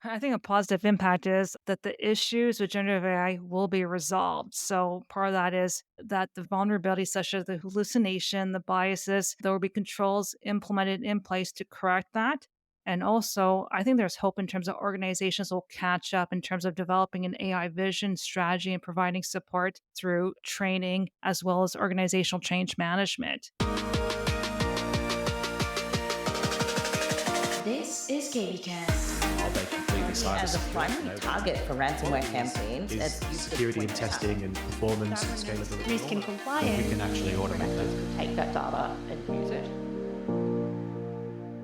I think a positive impact is that the issues with generative AI will be resolved. So part of that is that the vulnerabilities such as the hallucination, the biases, there will be controls implemented in place to correct that. And also, I think there's hope in terms of organizations will catch up in terms of developing an AI vision strategy and providing support through training as well as organizational change management. This is KBcast. Are they completely As a cybersecure? primary target for ransomware campaigns, Is it's used to security and point testing and performance and scalability risk and compliance. we can actually automate that. Take that data and use it.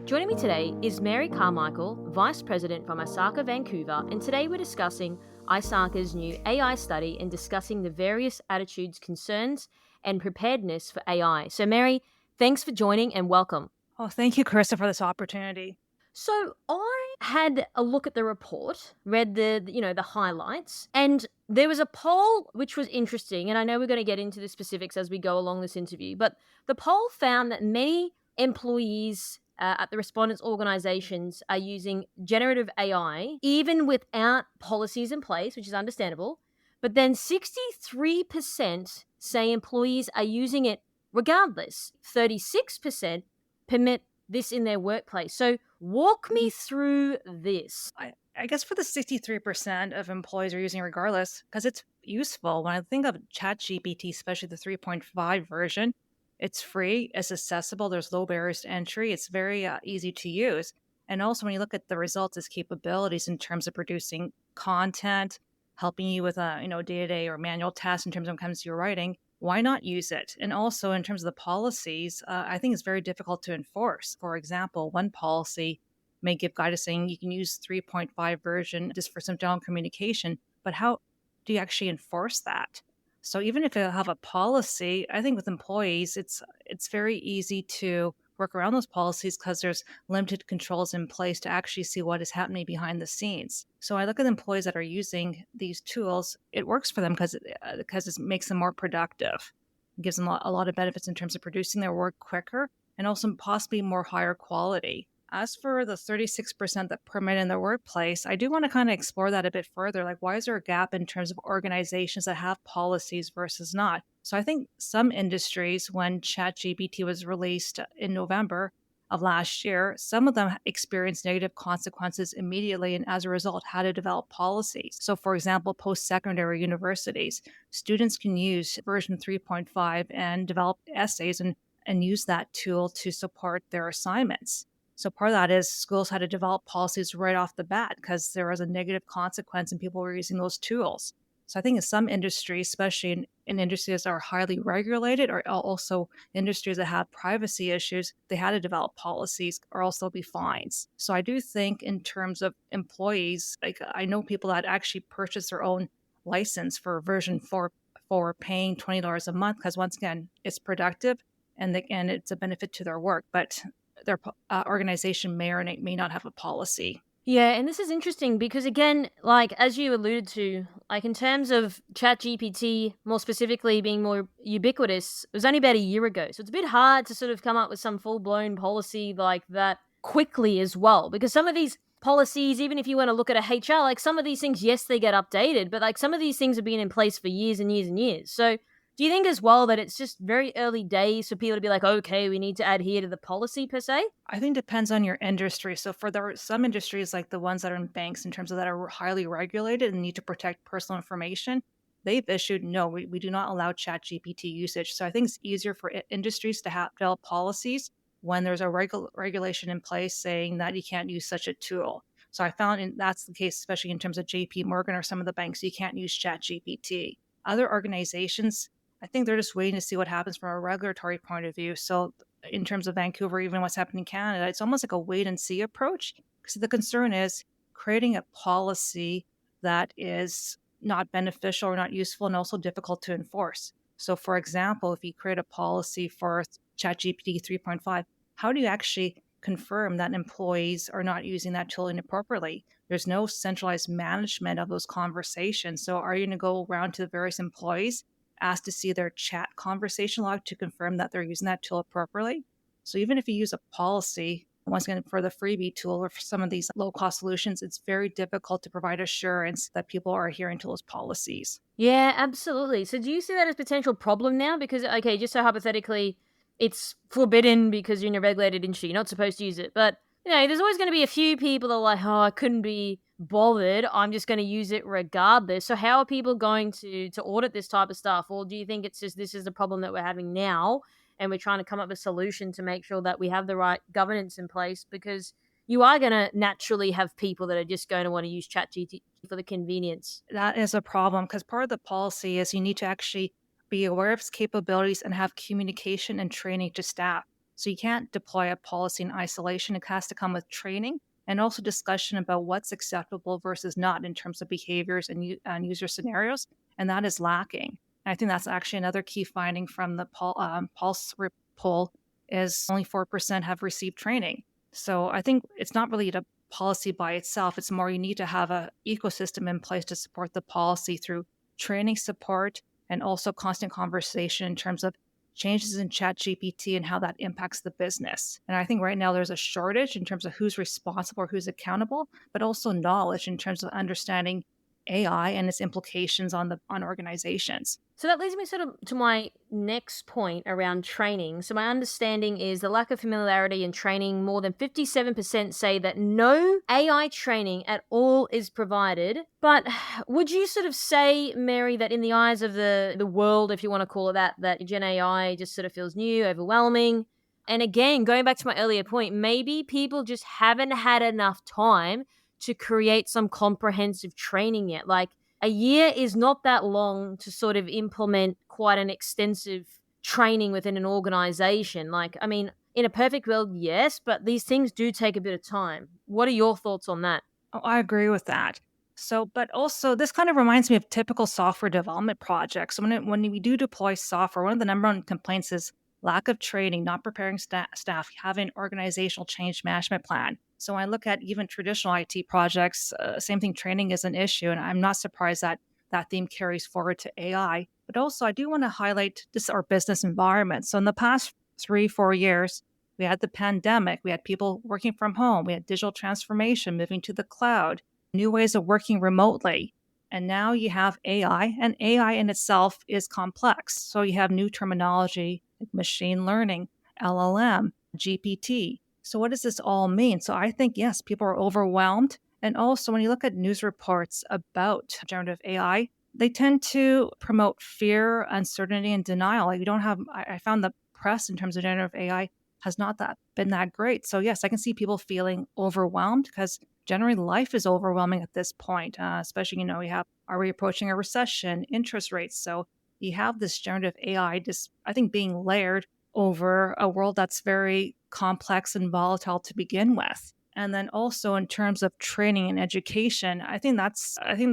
Joining me today is Mary Carmichael, Vice President from ISACA Vancouver, and today we're discussing ISACA's new AI study and discussing the various attitudes, concerns, and preparedness for AI. So, Mary, thanks for joining and welcome. Oh, thank you, Carissa, for this opportunity. So I had a look at the report, read the highlights, and there was a poll which was interesting, and I know we're going to get into the specifics as we go along this interview, but the poll found that many employees at the respondents' organizations are using generative AI even without policies in place, which is understandable. But then 63% say employees are using it regardless. 36% permit this in their workplace. So walk me through this. I guess for the 63% of employees are using it regardless because it's useful. When I think of ChatGPT, especially the 3.5 version, it's free, it's accessible, there's low barriers to entry, it's very easy to use. And also, when you look at the results, its capabilities in terms of producing content, helping you with day-to-day or manual tasks in terms of when it comes to your writing, why not use it? And also, in terms of the policies, I think it's very difficult to enforce. For example, one policy may give guidance saying you can use 3.5 version just for some general communication, but how do you actually enforce that? So even if you have a policy, I think with employees, it's very easy to work around those policies because there's limited controls in place to actually see what is happening behind the scenes. So I look at employees that are using these tools, it works for them because it makes them more productive. It gives them a lot of benefits in terms of producing their work quicker and also possibly more higher quality. As for the 36% that permit in the workplace, I do want to kind of explore that a bit further. Like, why is there a gap in terms of organizations that have policies versus not? So I think some industries, when ChatGPT was released in November of last year, some of them experienced negative consequences immediately and as a result had to develop policies. So for example, post-secondary universities, students can use version 3.5 and develop essays and use that tool to support their assignments. So part of that is schools had to develop policies right off the bat because there was a negative consequence and people were using those tools. So I think in some industries, especially in industries that are highly regulated or also industries that have privacy issues, they had to develop policies or else there'll be fines. So I do think in terms of employees, like I know people that actually purchase their own license for version 4 for paying $20 a month because once again, it's productive and it's a benefit to their work. But their organization may or may not have a policy. Yeah, and this is interesting because again, like as you alluded to, like in terms of ChatGPT, more specifically being more ubiquitous, it was only about a year ago. So it's a bit hard to sort of come up with some full-blown policy like that quickly as well. Because some of these policies, even if you want to look at a HR, like some of these things, yes, they get updated, but like some of these things have been in place for years and years and years. So do you think as well that it's just very early days for people to be like, okay, we need to adhere to the policy per se? I think it depends on your industry. So for some industries, like the ones that are in banks, in terms of that are highly regulated and need to protect personal information, they've issued no, we do not allow ChatGPT usage. So I think it's easier for industries to have develop policies when there's a regulation in place saying that you can't use such a tool. So I found that's the case, especially in terms of JP Morgan or some of the banks, you can't use ChatGPT. Other organizations, I think they're just waiting to see what happens from a regulatory point of view. So in terms of Vancouver, even what's happening in Canada, it's almost like a wait and see approach. Because the concern is creating a policy that is not beneficial or not useful and also difficult to enforce. So for example, if you create a policy for ChatGPT 3.5, how do you actually confirm that employees are not using that tool inappropriately? There's no centralized management of those conversations. So are you going to go around to the various employees, ask to see their chat conversation log to confirm that they're using that tool appropriately? So even if you use a policy, Once again, for the freebie tool or for some of these low-cost solutions, it's very difficult to provide assurance that people are adhering to those policies. Yeah, absolutely. So do you see that as potential problem now? Because, okay, just so hypothetically, it's forbidden because you're in a regulated industry. You're not supposed to use it. But, there's always going to be a few people that are like, oh, I couldn't be bothered. I'm just going to use it regardless. So how are people going to audit this type of stuff? Or do you think it's just this is the problem that we're having now and we're trying to come up with a solution to make sure that we have the right governance in place? Because you are going to naturally have people that are just going to want to use ChatGPT for the convenience. That is a problem because part of the policy is you need to actually be aware of its capabilities and have communication and training to staff. So you can't deploy a policy in isolation. It has to come with training and also discussion about what's acceptable versus not in terms of behaviors and user scenarios. And that is lacking. And I think that's actually another key finding from the Pulse poll is only 4% have received training. So I think it's not really a policy by itself. It's more you need to have an ecosystem in place to support the policy through training support and also constant conversation in terms of changes in ChatGPT and how that impacts the business. And I think right now there's a shortage in terms of who's responsible or who's accountable, but also knowledge in terms of understanding AI and its implications on organizations. So that leads me sort of to my next point around training. So my understanding is the lack of familiarity and training. More than 57% say that no AI training at all is provided. But would you sort of say, Mary, that in the eyes of the world, if you want to call it that Gen AI just sort of feels new, overwhelming? And again, going back to my earlier point, maybe people just haven't had enough time to create some comprehensive training yet. Like, a year is not that long to sort of implement quite an extensive training within an organization. Like, I mean, in a perfect world, yes, but these things do take a bit of time. What are your thoughts on that? Oh, I agree with that. So, but also this kind of reminds me of typical software development projects. When we do deploy software, one of the number one complaints is lack of training, not preparing staff, having an organizational change management plan. So when I look at even traditional IT projects, same thing, training is an issue. And I'm not surprised that that theme carries forward to AI. But also, I do want to highlight just our business environment. So in the past 3-4 years, we had the pandemic, we had people working from home, we had digital transformation moving to the cloud, new ways of working remotely. And now you have AI, and AI in itself is complex. So you have new terminology like machine learning, LLM, GPT. So what does this all mean? So I think, yes, people are overwhelmed. And also, when you look at news reports about generative AI, they tend to promote fear, uncertainty, and denial. Like, I found the press in terms of generative AI has not been that great. So yes, I can see people feeling overwhelmed because generally life is overwhelming at this point, especially, are we approaching a recession, interest rates? So you have this generative AI just, I think, being layered over a world that's very complex and volatile to begin with. And then also in terms of training and education, I think that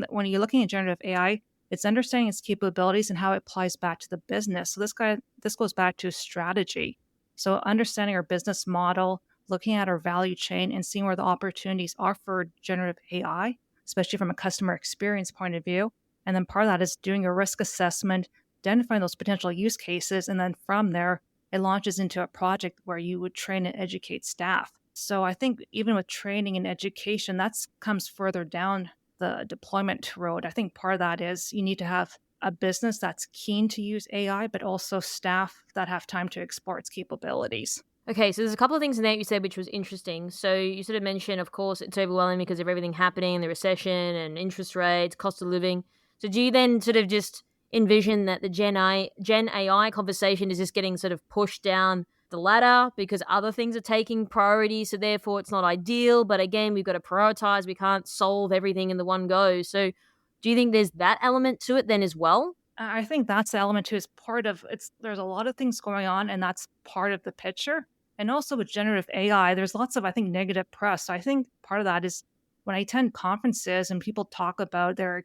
when you're looking at generative AI, it's understanding its capabilities and how it applies back to the business. So this goes back to strategy. So understanding our business model, looking at our value chain and seeing where the opportunities are for generative AI, especially from a customer experience point of view. And then part of that is doing a risk assessment, identifying those potential use cases. And then from there, it launches into a project where you would train and educate staff. So I think even with training and education, that comes further down the deployment road. I think part of that is you need to have a business that's keen to use AI, but also staff that have time to explore its capabilities. Okay, so there's a couple of things in there you said which was interesting. So you sort of mentioned, of course, it's overwhelming because of everything happening, the recession and interest rates, cost of living. So do you then sort of just envision that the Gen AI conversation is just getting sort of pushed down the ladder because other things are taking priority, so therefore it's not ideal, but again, we've got to prioritize. We can't solve everything in the one go. So do you think there's that element to it then as well? I think that's the element too, is part of there's a lot of things going on, and that's part of the picture. And also with generative AI, there's lots of, I think, negative press. So I think part of that is when I attend conferences and people talk about their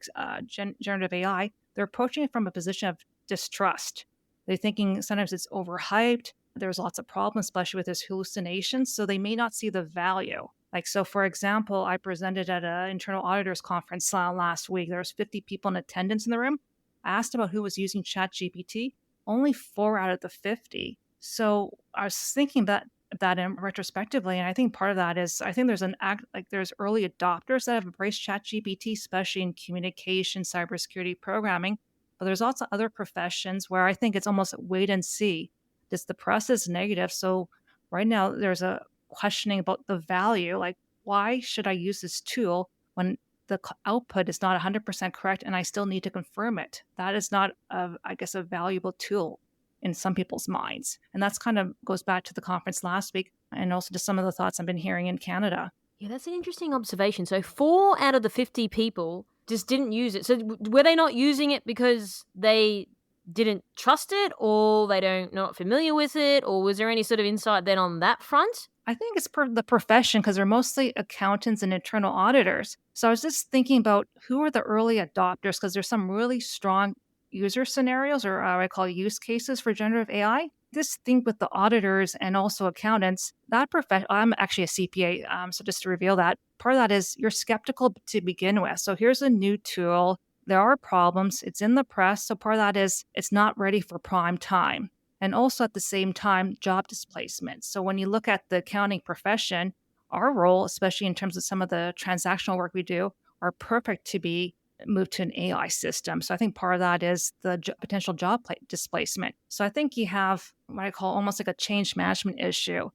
generative AI, they're approaching it from a position of distrust. They're thinking sometimes it's overhyped. There's lots of problems, especially with this hallucinations. So they may not see the value. Like, so for example, I presented at an internal auditors conference last week. There was 50 people in attendance in the room. I asked about who was using ChatGPT. Only 4 out of the 50. So I was thinking that that in retrospectively. And I think part of that is I think there's an act like there's early adopters that have embraced ChatGPT, especially in communication, cybersecurity, programming. But there's also other professions where I think it's almost wait and see. Just the press is negative. So right now there's a questioning about the value. Like, why should I use this tool when the output is not 100% correct and I still need to confirm it? That is not, I guess, a valuable tool in some people's minds. And that's kind of goes back to the conference last week and also to some of the thoughts I've been hearing in Canada. Yeah, that's an interesting observation. So 4 out of the 50 people just didn't use it. So were they not using it because they didn't trust it, or they don't not familiar with it, or was there any sort of insight then on that front? I think it's per the profession because they're mostly accountants and internal auditors. So I was just thinking about who are the early adopters because there's some really strong user scenarios or I call use cases for generative AI. This thing with the auditors and also accountants, that profession, I'm actually a CPA. So just to reveal that, part of that is you're skeptical to begin with. So here's a new tool. There are problems. It's in the press. So part of that is it's not ready for prime time and also at the same time, job displacement. So when you look at the accounting profession, our role, especially in terms of some of the transactional work we do, are perfect to be moved to an AI system. So I think part of that is the potential job displacement. So I think you have what I call almost like a change management issue.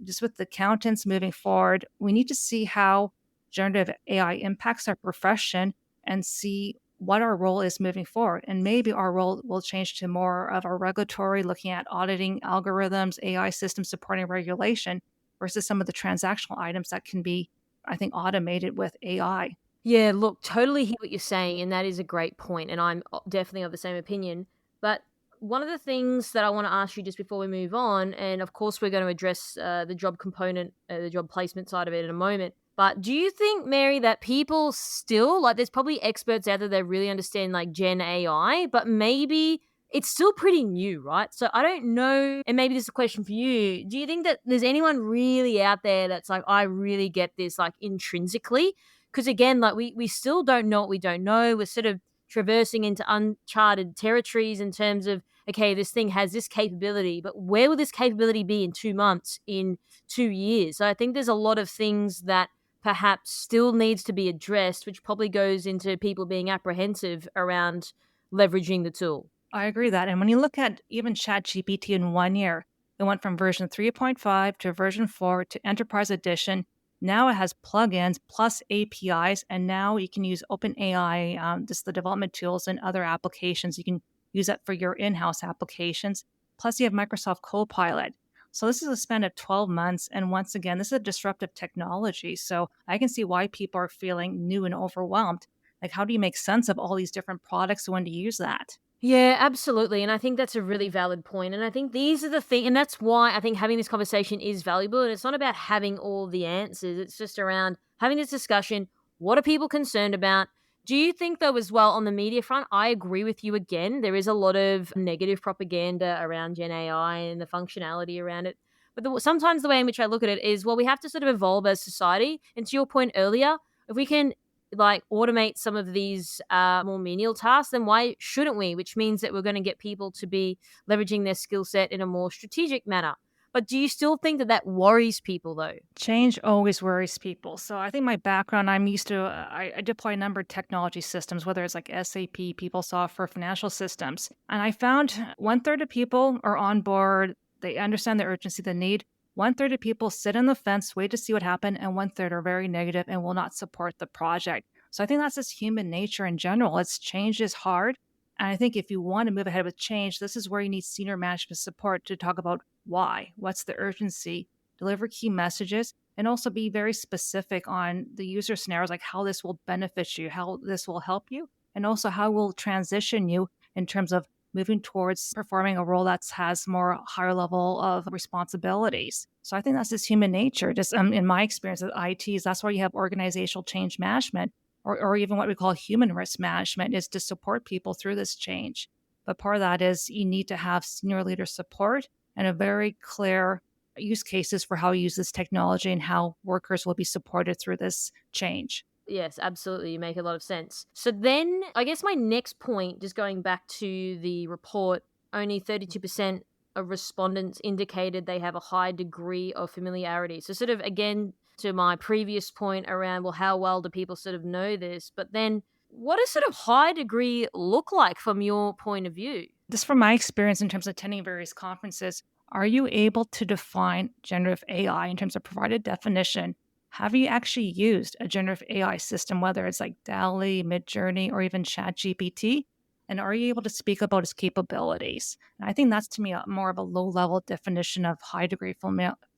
Just with the accountants moving forward, we need to see how generative AI impacts our profession and see what our role is moving forward. And maybe our role will change to more of a regulatory, looking at auditing algorithms, AI systems supporting regulation versus some of the transactional items that can be, I think, automated with AI. Yeah, look, totally hear what you're saying, and that is a great point, and I'm definitely of the same opinion. But one of the things that I want to ask you just before we move on, and of course we're going to address the job component, the job placement side of it in a moment. But do you think, Mary, that people still like? There's probably experts out there that really understand like Gen AI, but maybe it's still pretty new, right? So I don't know, and maybe this is a question for you. Do you think that there's anyone really out there that's like, I really get this like intrinsically? Because again, like we still don't know what we don't know. We're sort of traversing into uncharted territories in terms of, okay, this thing has this capability, but where will this capability be in 2 months, in 2 years? So I think there's a lot of things that perhaps still needs to be addressed, which probably goes into people being apprehensive around leveraging the tool. I agree that. And when you look at even ChatGPT in 1 year, it went from version 3.5 to version 4 to Enterprise Edition. Now it has plugins plus APIs, and now you can use OpenAI, just the development tools and other applications. You can use that for your in-house applications. Plus, you have Microsoft Copilot. So this is a span of 12 months. And once again, this is a disruptive technology. So I can see why people are feeling new and overwhelmed. Like, how do you make sense of all these different products when to use that? Yeah, absolutely. And I think that's a really valid point. And I think these are the thing, and that's why I think having this conversation is valuable. And it's not about having all the answers. It's just around having this discussion. What are people concerned about? Do you think though, as well, on the media front, I agree with you again. There is a lot of negative propaganda around Gen AI and the functionality around it. But sometimes the way in which I look at it is, well, we have to sort of evolve as society. And to your point earlier, if we can like automate some of these more menial tasks, then why shouldn't we? Which means that we're going to get people to be leveraging their skill set in a more strategic manner. But do you still think that that worries people though? Change always worries people. So I think my background, I'm used to, I deploy a number of technology systems, whether it's like SAP, PeopleSoft, for financial systems. And I found 1/3 of people are on board. They understand the urgency, the need. 1/3 of people sit on the fence, wait to see what happens, and 1/3 are very negative and will not support the project. So I think that's just human nature in general. It's change is hard. And I think if you want to move ahead with change, this is where you need senior management support to talk about why, what's the urgency, deliver key messages, and also be very specific on the user scenarios, like how this will benefit you, how this will help you, and also how it will transition you in terms of moving towards performing a role that has more higher level of responsibilities. So I think that's just human nature. Just in my experience with ITs, that's why you have organizational change management or even what we call human risk management is to support people through this change. But part of that is you need to have senior leader support and a very clear use cases for how you use this technology and how workers will be supported through this change. Yes, absolutely. You make a lot of sense. So then I guess my next point, just going back to the report, only 32% of respondents indicated they have a high degree of familiarity. So, sort of again, to my previous point around, well, how well do people sort of know this? But then, what does sort of high degree look like from your point of view? Just from my experience in terms of attending various conferences, are you able to define generative AI in terms of provided definition? Have you actually used a generative AI system, whether it's like DALL-E, Midjourney, or even ChatGPT? And are you able to speak about its capabilities? And I think that's to me more of a low level definition of high degree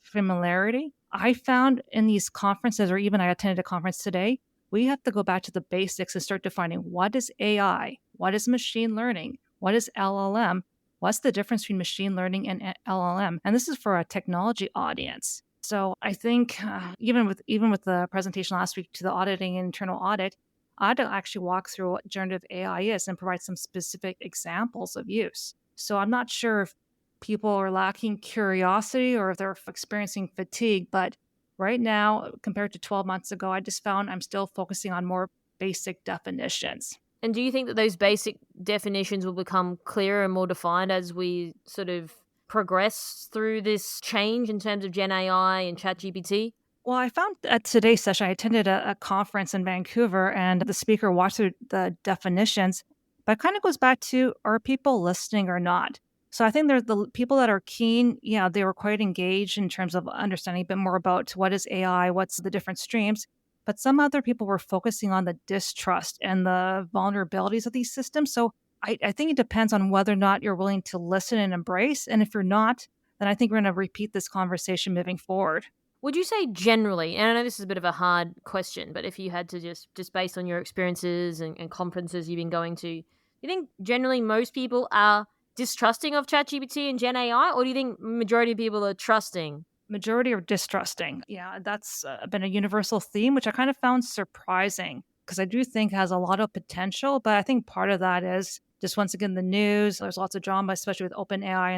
familiarity. I found in these conferences, or even I attended a conference today, we have to go back to the basics and start defining what is AI, what is machine learning, what is LLM, what's the difference between machine learning and LLM, and this is for a technology audience. So I think even with the presentation last week to the auditing and internal audit, I'd actually walk through what generative AI is and provide some specific examples of use. So I'm not sure if people are lacking curiosity or if they're experiencing fatigue, but right now, compared to 12 months ago, I just found I'm still focusing on more basic definitions. And do you think that those basic definitions will become clearer and more defined as we sort of progress through this change in terms of Gen AI and ChatGPT? Well, I found at today's session, I attended a conference in Vancouver and the speaker walked through the definitions, but it kind of goes back to are people listening or not? So I think there's the people that are keen, yeah, they were quite engaged in terms of understanding a bit more about what is AI, what's the different streams. But some other people were focusing on the distrust and the vulnerabilities of these systems. So I think it depends on whether or not you're willing to listen and embrace. And if you're not, then I think we're going to repeat this conversation moving forward. Would you say generally, and I know this is a bit of a hard question, but if you had to just based on your experiences and conferences you've been going to, you think generally most people are distrusting of ChatGPT and Gen AI, or do you think majority of people are trusting? Majority are distrusting. Yeah, that's been a universal theme, which I kind of found surprising because I do think has a lot of potential. But I think part of that is just once again the news. There's lots of drama, especially with OpenAI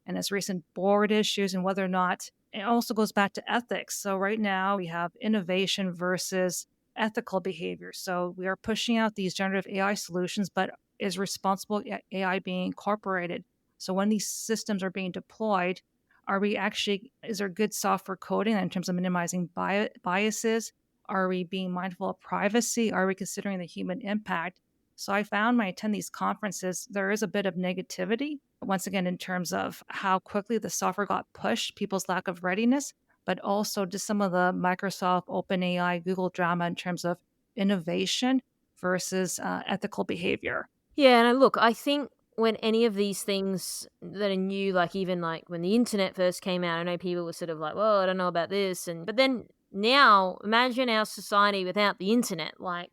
and its recent board issues and whether or not it also goes back to ethics. So right now we have innovation versus ethical behavior. So we are pushing out these generative AI solutions, but is responsible AI being incorporated? So when these systems are being deployed, is there good software coding in terms of minimizing biases? Are we being mindful of privacy? Are we considering the human impact? So I found when I attend these conferences, there is a bit of negativity, once again, in terms of how quickly the software got pushed, people's lack of readiness, but also just some of the Microsoft, OpenAI, Google drama in terms of innovation versus ethical behavior. Yeah, and look, I think when any of these things that are new, like even like when the internet first came out, I know people were sort of like, "Well, I don't know about this," and but then now imagine our society without the internet, like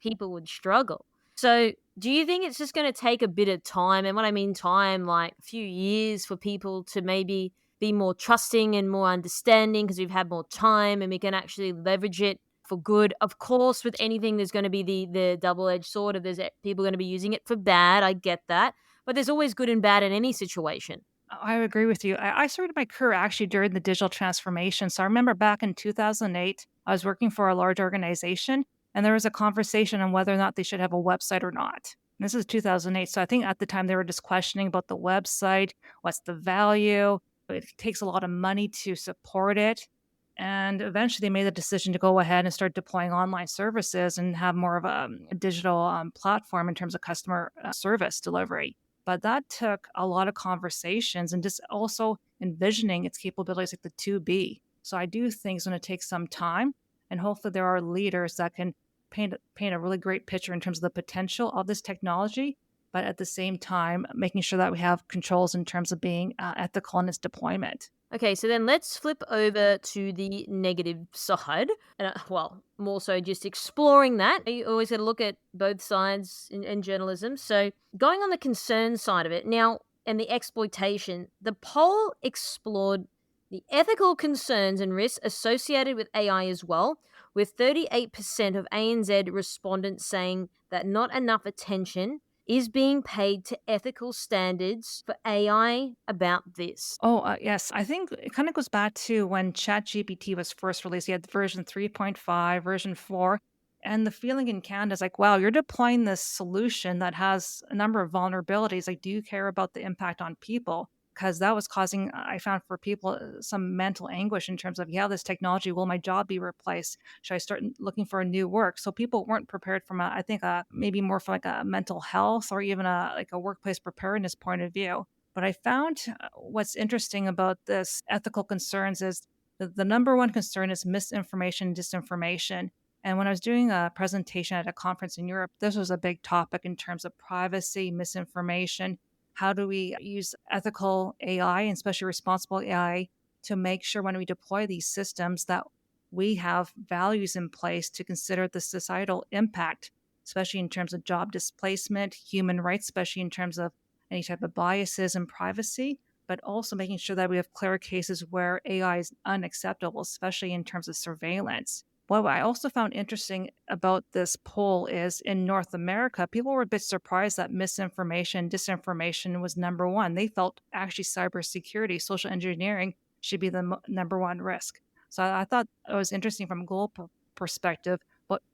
people would struggle. So, do you think it's just going to take a bit of time? And when I mean time, like a few years for people to maybe be more trusting and more understanding because we've had more time and we can actually leverage it for good. Of course, with anything, there's going to be the double edged sword of people going to be using it for bad. I get that, but there's always good and bad in any situation. I agree with you. I started my career actually during the digital transformation. So I remember back in 2008, I was working for a large organization and there was a conversation on whether or not they should have a website or not. And this is 2008. So I think at the time they were just questioning about the website, what's the value? It takes a lot of money to support it. And eventually they made the decision to go ahead and start deploying online services and have more of a digital platform in terms of customer service delivery. But that took a lot of conversations and just also envisioning its capabilities like the 2B. So I do think it's going to take some time. And hopefully there are leaders that can paint a really great picture in terms of the potential of this technology, but at the same time, making sure that we have controls in terms of being ethical in its deployment. Okay, so then let's flip over to the negative side. And, well, more so just exploring that. You always got to look at both sides in journalism. So going on the concern side of it now and the exploitation, the poll explored the ethical concerns and risks associated with AI as well, with 38% of ANZ respondents saying that not enough attention is being paid to ethical standards for AI about this. Oh, yes. I think it kind of goes back to when ChatGPT was first released. You had version 3.5, version 4. And the feeling in Canada is like, wow, you're deploying this solution that has a number of vulnerabilities. Like, do you care about the impact on people? because that was causing, I found for people, some mental anguish in terms of, yeah, this technology, will my job be replaced? Should I start looking for a new work? So people weren't prepared from I think maybe more from like a mental health or even like a workplace preparedness point of view. But I found what's interesting about this ethical concerns is the number one concern is misinformation, disinformation. And when I was doing a presentation at a conference in Europe, this was a big topic in terms of privacy, misinformation. How do we use ethical AI and especially responsible AI to make sure when we deploy these systems that we have values in place to consider the societal impact, especially in terms of job displacement, human rights, especially in terms of any type of biases and privacy, but also making sure that we have clear cases where AI is unacceptable, especially in terms of surveillance. What I also found interesting about this poll is in North America, people were a bit surprised that misinformation, disinformation was number one. They felt actually cybersecurity, social engineering should be the number one risk. So I thought it was interesting from a global perspective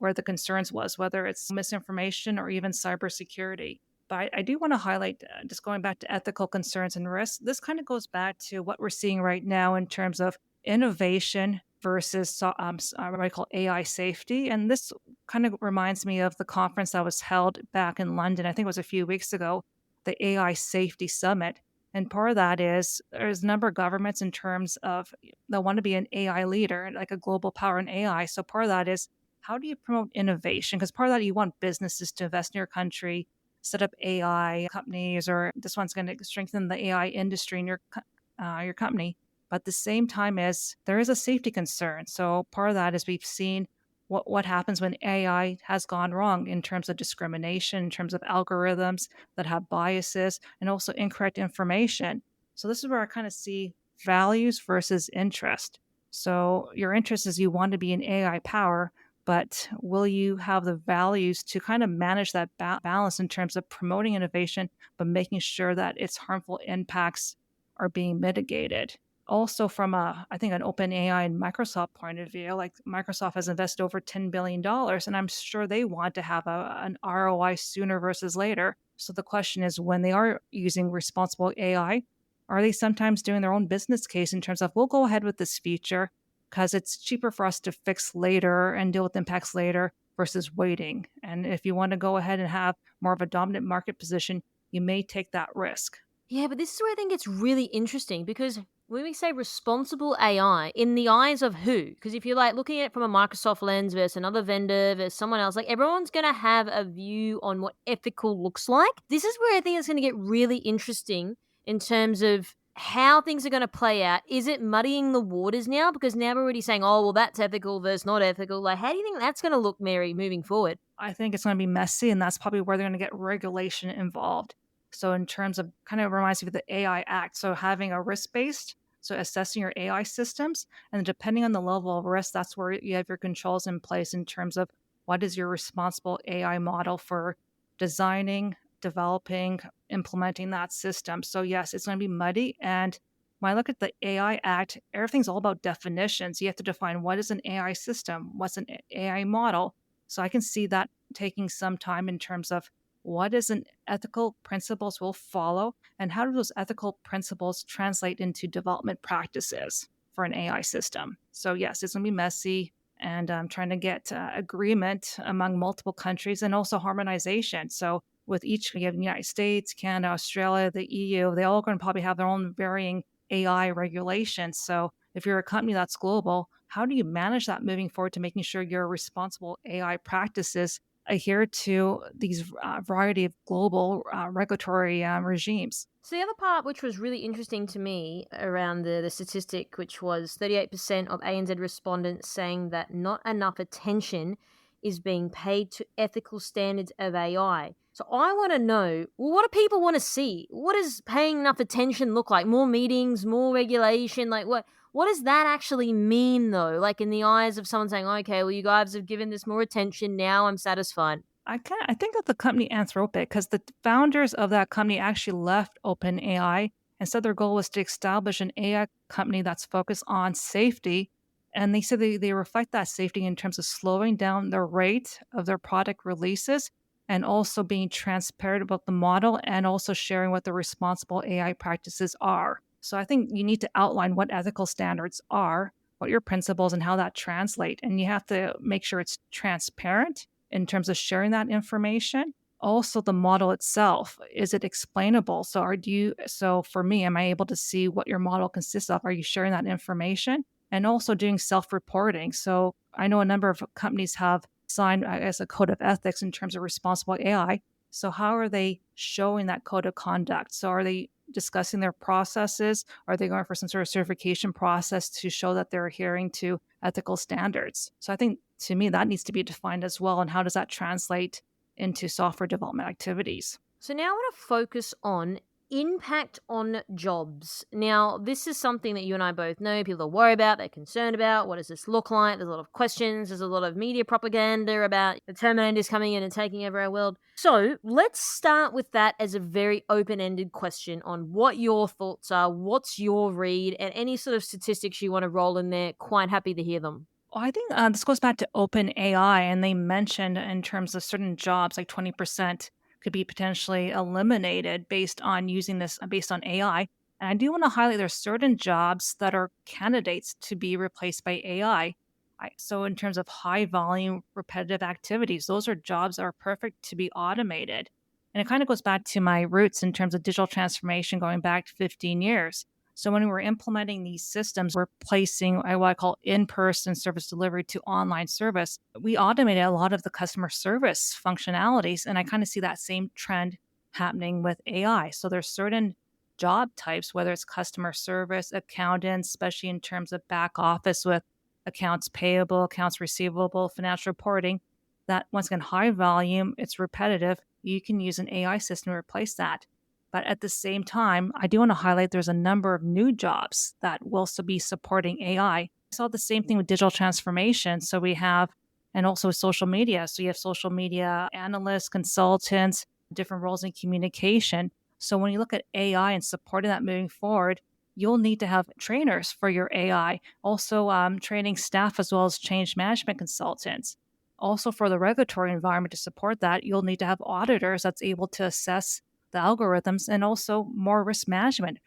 where the concerns was, whether it's misinformation or even cybersecurity. But I do want to highlight, just going back to ethical concerns and risks, this kind of goes back to what we're seeing right now in terms of innovation versus what I call AI safety. And this kind of reminds me of the conference that was held back in London, I think it was a few weeks ago, the AI Safety Summit. And part of that is there's a number of governments in terms of they want to be an AI leader, like a global power in AI. So part of that is how do you promote innovation? Because part of that, you want businesses to invest in your country, set up AI companies, or this one's going to strengthen the AI industry in your company. But at the same time, is there is a safety concern. So part of that is we've seen what happens when AI has gone wrong in terms of discrimination, in terms of algorithms that have biases, and also incorrect information. So this is where I kind of see values versus interest. So your interest is you want to be an AI power, but will you have the values to kind of manage that balance in terms of promoting innovation, but making sure that its harmful impacts are being mitigated? Also, from I think an OpenAI and Microsoft point of view, like Microsoft has invested over $10 billion, and I'm sure they want to have an ROI sooner versus later. So the question is, when they are using responsible AI, are they sometimes doing their own business case in terms of, we'll go ahead with this feature because it's cheaper for us to fix later and deal with impacts later versus waiting. And if you want to go ahead and have more of a dominant market position, you may take that risk. Yeah, but this is where I think it's really interesting because when we say responsible AI, in the eyes of who? Because if you're like looking at it from a Microsoft lens versus another vendor versus someone else, like everyone's going to have a view on what ethical looks like. This is where I think it's going to get really interesting in terms of how things are going to play out. Is it muddying the waters now? Because now we're already saying, oh, well, that's ethical versus not ethical. Like, how do you think that's going to look, Mary, moving forward? I think it's going to be messy, and that's probably where they're going to get regulation involved. So, in terms of kind of reminds me of the AI Act. So, having a risk based, so assessing your AI systems, and depending on the level of risk, that's where you have your controls in place in terms of what is your responsible AI model for designing, developing, implementing that system. So, yes, it's going to be muddy. And when I look at the AI Act, everything's all about definitions. You have to define what is an AI system, what's an AI model. So I can see that taking some time in terms of what is an ethical principles we'll follow and how do those ethical principles translate into development practices for an AI system. So yes, it's going to be messy and trying to get agreement among multiple countries and also harmonization. So with each, you have the United States, Canada, Australia, the EU, they all going to probably have their own varying AI regulations. So if you're a company that's global, how do you manage that moving forward to making sure your responsible AI practices adhere to these variety of global regulatory regimes? So the other part, which was really interesting to me around the statistic, which was 38% of ANZ respondents saying that not enough attention is being paid to ethical standards of AI. So I want to know, well, what do people want to see? What does paying enough attention look like? More meetings, more regulation? Like what does that actually mean though? Like in the eyes of someone saying, okay, well, you guys have given this more attention. Now I'm satisfied. I think of the company Anthropic because the founders of that company actually left OpenAI and said their goal was to establish an AI company that's focused on safety. And they said they reflect that safety in terms of slowing down the rate of their product releases and also being transparent about the model and also sharing what the responsible AI practices are. So I think you need to outline what ethical standards are, what your principles and how that translate. And you have to make sure it's transparent in terms of sharing that information. Also the model itself, is it explainable? So for me, am I able to see what your model consists of? Are you sharing that information? And also doing self-reporting. So I know a number of companies have signed, I guess, a code of ethics in terms of responsible AI. So how are they showing that code of conduct? So are they discussing their processes? Are they going for some sort of certification process to show that they're adhering to ethical standards? So I think to me that needs to be defined as well. And how does that translate into software development activities? So now I want to focus on impact on jobs. Now, this is something that you and I both know people are worried about, they're concerned about. What does this look like? There's a lot of questions, there's a lot of media propaganda about the Terminators coming in and taking over our world. So let's start with that as a very open-ended question on what your thoughts are, what's your read, and any sort of statistics you want to roll in there. Quite happy to hear them. Well, I think this goes back to open AI, and they mentioned in terms of certain jobs, like 20% could be potentially eliminated based on using this based on AI. And I do want to highlight there's certain jobs that are candidates to be replaced by AI. So, in terms of high volume, repetitive activities, those are jobs that are perfect to be automated. And it kind of goes back to my roots in terms of digital transformation going back 15 years. So when we were implementing these systems, we're placing what I call in-person service delivery to online service. We automated a lot of the customer service functionalities, and I kind of see that same trend happening with AI. So there's certain job types, whether it's customer service, accountants, especially in terms of back office with accounts payable, accounts receivable, financial reporting, that once again, high volume, it's repetitive. You can use an AI system to replace that. But at the same time, I do want to highlight there's a number of new jobs that will still be supporting AI. I saw the same thing with digital transformation. So we have, and also with social media. So you have social media analysts, consultants, different roles in communication. So when you look at AI and supporting that moving forward, you'll need to have trainers for your AI, also training staff as well as change management consultants. Also, for the regulatory environment to support that, you'll need to have auditors that's able to assess the algorithms and also more risk management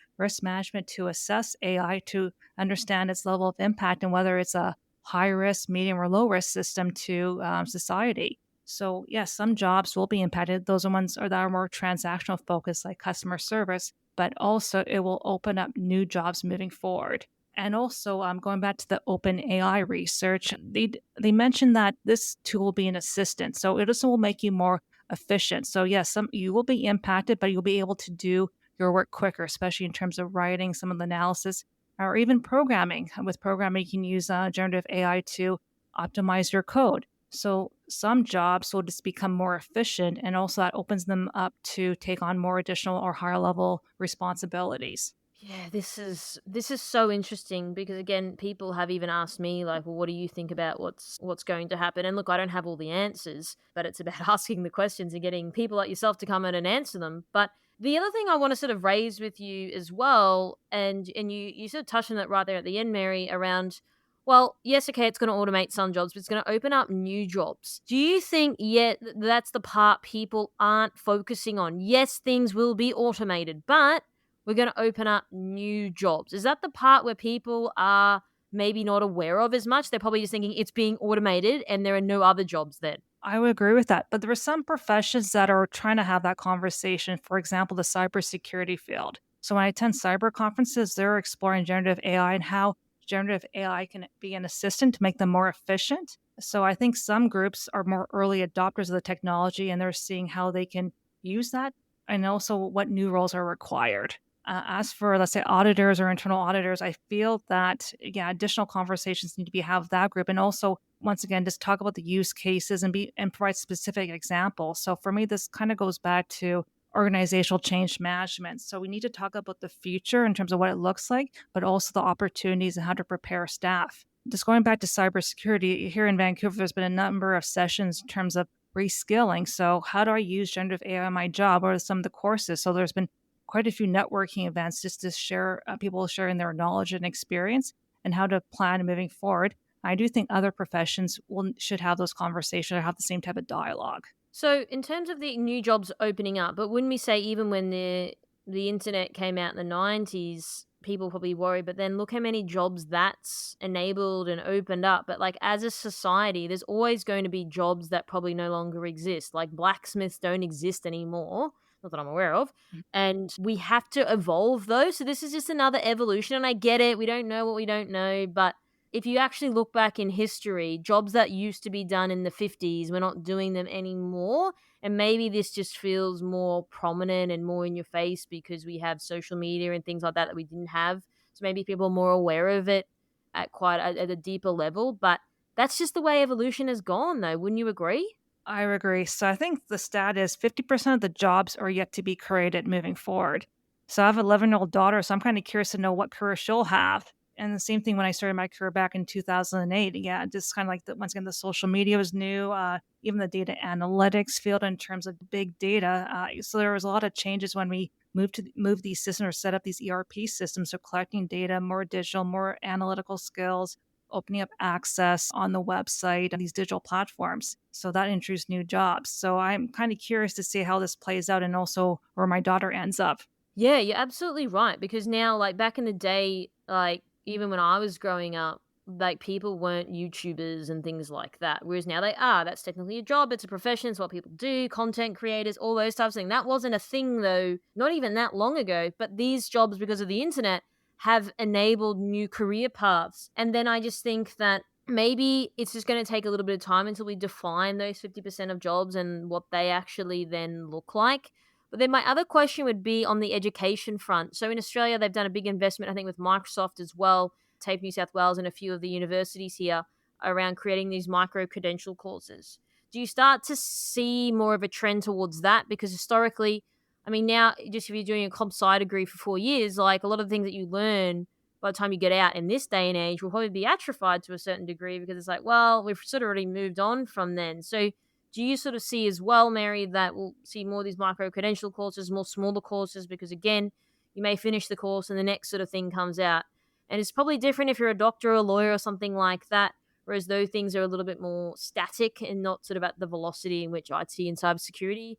to assess AI to understand its level of impact and whether it's a high risk, medium, or low risk system to society. So, yes, some jobs will be impacted. Those are ones that are more transactional focused, like customer service, but also it will open up new jobs moving forward. And also, going back to the open AI research, they mentioned that this tool will be an assistant. So it also will make you more efficient. So yes, some you will be impacted, but you'll be able to do your work quicker, especially in terms of writing some of the analysis or even programming. With programming, you can use generative AI to optimize your code. So some jobs will just become more efficient, and also that opens them up to take on more additional or higher level responsibilities. Yeah, this is so interesting because again, people have even asked me like, "Well, what do you think about what's going to happen?" And look, I don't have all the answers, but it's about asking the questions and getting people like yourself to come in and answer them. But the other thing I want to sort of raise with you as well, and you sort of touched on that right there at the end, Mary, around well, yes, okay, it's going to automate some jobs, but it's going to open up new jobs. Do you think yet that's the part people aren't focusing on? Yes, things will be automated, but we're going to open up new jobs. Is that the part where people are maybe not aware of as much? They're probably just thinking it's being automated and there are no other jobs then. I would agree with that. But there are some professions that are trying to have that conversation. For example, the cybersecurity field. So when I attend cyber conferences, they're exploring generative AI and how generative AI can be an assistant to make them more efficient. So I think some groups are more early adopters of the technology and they're seeing how they can use that and also what new roles are required. As for, let's say, auditors or internal auditors, I feel that, yeah, additional conversations need to be had with that group. And also, once again, just talk about the use cases and provide specific examples. So for me, this kind of goes back to organizational change management. So we need to talk about the future in terms of what it looks like, but also the opportunities and how to prepare staff. Just going back to cybersecurity, here in Vancouver, there's been a number of sessions in terms of reskilling. So how do I use generative AI in my job? What are some of the courses? So there's been quite a few networking events just to share people sharing their knowledge and experience and how to plan moving forward. I do think other professions should have those conversations or have the same type of dialogue. So, in terms of the new jobs opening up, but wouldn't we say even when the internet came out in the 90s, people probably worry, but then look how many jobs that's enabled and opened up. But like as a society, there's always going to be jobs that probably no longer exist. Like blacksmiths don't exist anymore, not that I'm aware of. And we have to evolve those. So this is just another evolution. And I get it. We don't know what we don't know, but if you actually look back in history, jobs that used to be done in the 50s, we're not doing them anymore. And maybe this just feels more prominent and more in your face because we have social media and things like that we didn't have. So maybe people are more aware of it at a deeper level. But that's just the way evolution has gone, though. Wouldn't you agree? I agree. So I think the stat is 50% of the jobs are yet to be created moving forward. So I have an 11-year-old daughter, so I'm kind of curious to know what career she'll have. And the same thing when I started my career back in 2008. Yeah, just kind of like once again, the social media was new, even the data analytics field in terms of big data. So there was a lot of changes when we move these systems or set up these ERP systems. So collecting data, more digital, more analytical skills, opening up access on the website and these digital platforms. So that introduced new jobs. So I'm kind of curious to see how this plays out and also where my daughter ends up. Yeah, you're absolutely right. Because now, like back in the day, like even when I was growing up, like people weren't YouTubers and things like that. Whereas now they are. That's technically a job. It's a profession. It's what people do. Content creators, all those types of things. That wasn't a thing though, not even that long ago. But these jobs, because of the internet, have enabled new career paths. And then I just think that maybe it's just going to take a little bit of time until we define those 50% of jobs and what they actually then look like. But then my other question would be on the education front. So in Australia, they've done a big investment, I think, with Microsoft as well, TAFE New South Wales, and a few of the universities here around creating these micro credential courses. Do you start to see more of a trend towards that? Because historically, I mean, now just if you're doing a comp sci degree for 4 years, like a lot of the things that you learn by the time you get out in this day and age will probably be atrophied to a certain degree because it's like, well, we've sort of already moved on from then. So do you sort of see as well, Mary, that we'll see more of these micro credential courses, more smaller courses? Because again, you may finish the course and the next sort of thing comes out. And it's probably different if you're a doctor or a lawyer or something like that, whereas those things are a little bit more static and not sort of at the velocity in which IT and cybersecurity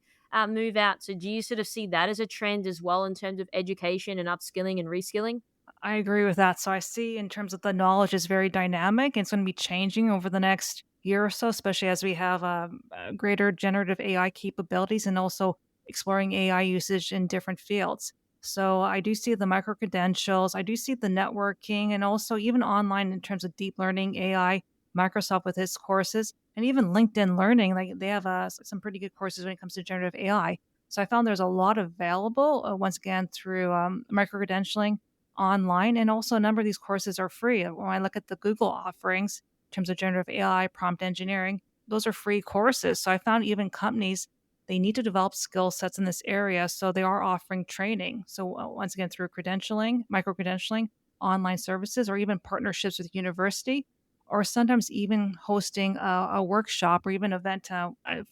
move out. So do you sort of see that as a trend as well in terms of education and upskilling and reskilling? I agree with that. So I see in terms of the knowledge is very dynamic and it's going to be changing over the next year or so, especially as we have greater generative AI capabilities and also exploring AI usage in different fields. So I do see the micro credentials, I do see the networking, and also even online in terms of deep learning AI, Microsoft with its courses, and even LinkedIn Learning. Like they have some pretty good courses when it comes to generative AI. So I found there's a lot available once again through micro credentialing online, and also a number of these courses are free. When I look at the Google offerings in terms of generative AI, prompt engineering, those are free courses. So I found even companies, they need to develop skill sets in this area, so they are offering training. So once again, through credentialing, micro credentialing, online services, or even partnerships with university, or sometimes even hosting a workshop or even event.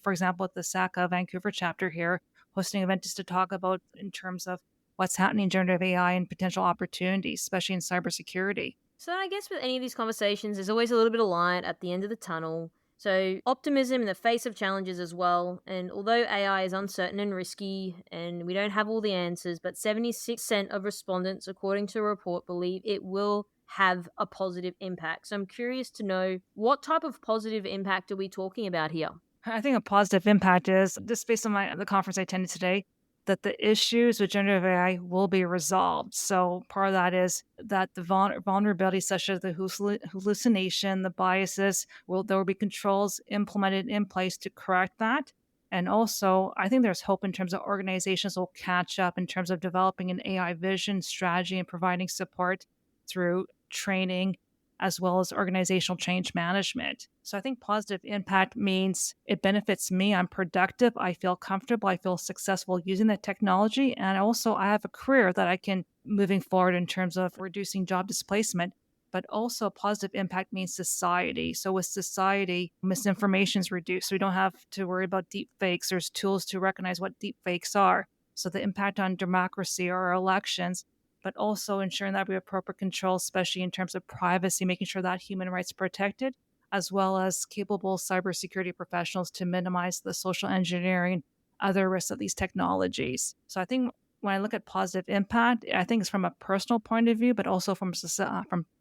For example, at the ISACA Vancouver chapter here, hosting an event just to talk about in terms of what's happening in generative AI and potential opportunities, especially in cybersecurity. So I guess with any of these conversations, there's always a little bit of light at the end of the tunnel. So optimism in the face of challenges as well. And although AI is uncertain and risky, and we don't have all the answers, but 76% of respondents, according to a report, believe it will have a positive impact. So I'm curious to know what type of positive impact are we talking about here? I think a positive impact is just based on the conference I attended today, that the issues with generative AI will be resolved. So part of that is that the vulnerabilities such as the hallucination, the biases, there will be controls implemented in place to correct that. And also, I think there's hope in terms of organizations will catch up in terms of developing an AI vision strategy and providing support through training as well as organizational change management. So I think positive impact means it benefits me. I'm productive. I feel comfortable. I feel successful using the technology. And also, I have a career that I can moving forward in terms of reducing job displacement. But also, positive impact means society. So with society, misinformation is reduced. So we don't have to worry about deep fakes. There's tools to recognize what deep fakes are. So the impact on democracy or our elections, but also ensuring that we have proper control, especially in terms of privacy, making sure that human rights are protected. as well as capable cybersecurity professionals to minimize the social engineering, other risks of these technologies. So I think when I look at positive impact, I think it's from a personal point of view, but also from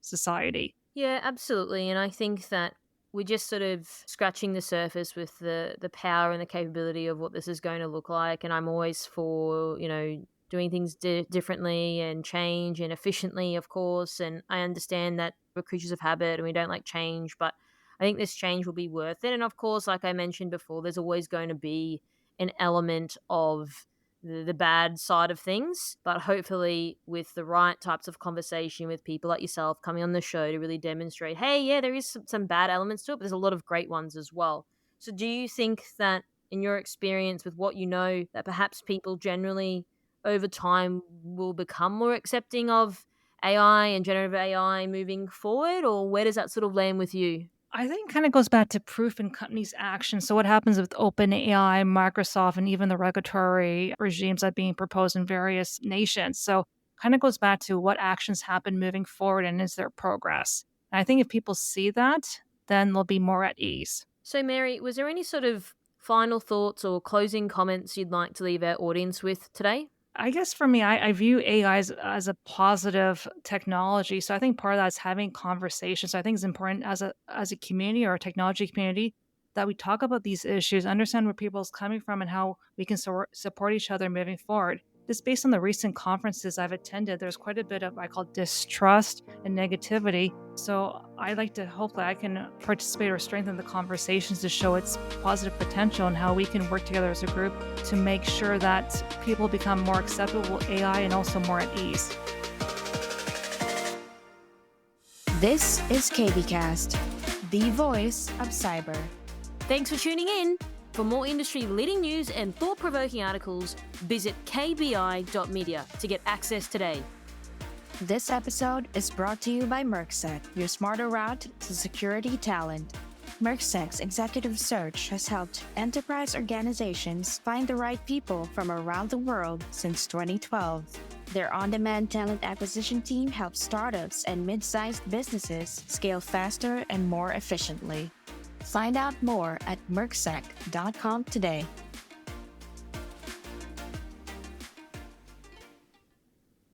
society. Yeah, absolutely. And I think that we're just sort of scratching the surface with the power and the capability of what this is going to look like. And I'm always for, doing things differently and change and efficiently, of course. And I understand that we're creatures of habit and we don't like change, but I think this change will be worth it. And of course, like I mentioned before, there's always going to be an element of the bad side of things, but hopefully with the right types of conversation with people like yourself coming on the show to really demonstrate, hey, yeah, there is some bad elements to it, but there's a lot of great ones as well. So do you think that in your experience with what you know, that perhaps people generally over time will become more accepting of AI and generative AI moving forward, or where does that sort of land with you? I think kind of goes back to proof in companies' actions. So what happens with OpenAI, Microsoft, and even the regulatory regimes that are being proposed in various nations. So kind of goes back to what actions happen moving forward and is there progress. And I think if people see that, then they'll be more at ease. So, Mary, was there any sort of final thoughts or closing comments you'd like to leave our audience with today? I guess for me, I view AI as a positive technology. So I think part of that is having conversations. So I think it's important as a community or a technology community that we talk about these issues, understand where people's coming from, and how we can support each other moving forward. Just based on the recent conferences I've attended, there's quite a bit of I call distrust and negativity. So I like to hope that I can participate or strengthen the conversations to show its positive potential and how we can work together as a group to make sure that people become more acceptable with AI and also more at ease. This is KBcast, the voice of cyber. Thanks for tuning in. For more industry-leading news and thought-provoking articles, visit kbi.media to get access today. This episode is brought to you by Mercsec, your smarter route to security talent. Mercsec's executive search has helped enterprise organizations find the right people from around the world since 2012. Their on-demand talent acquisition team helps startups and mid-sized businesses scale faster and more efficiently. Find out more at mercsec.com today.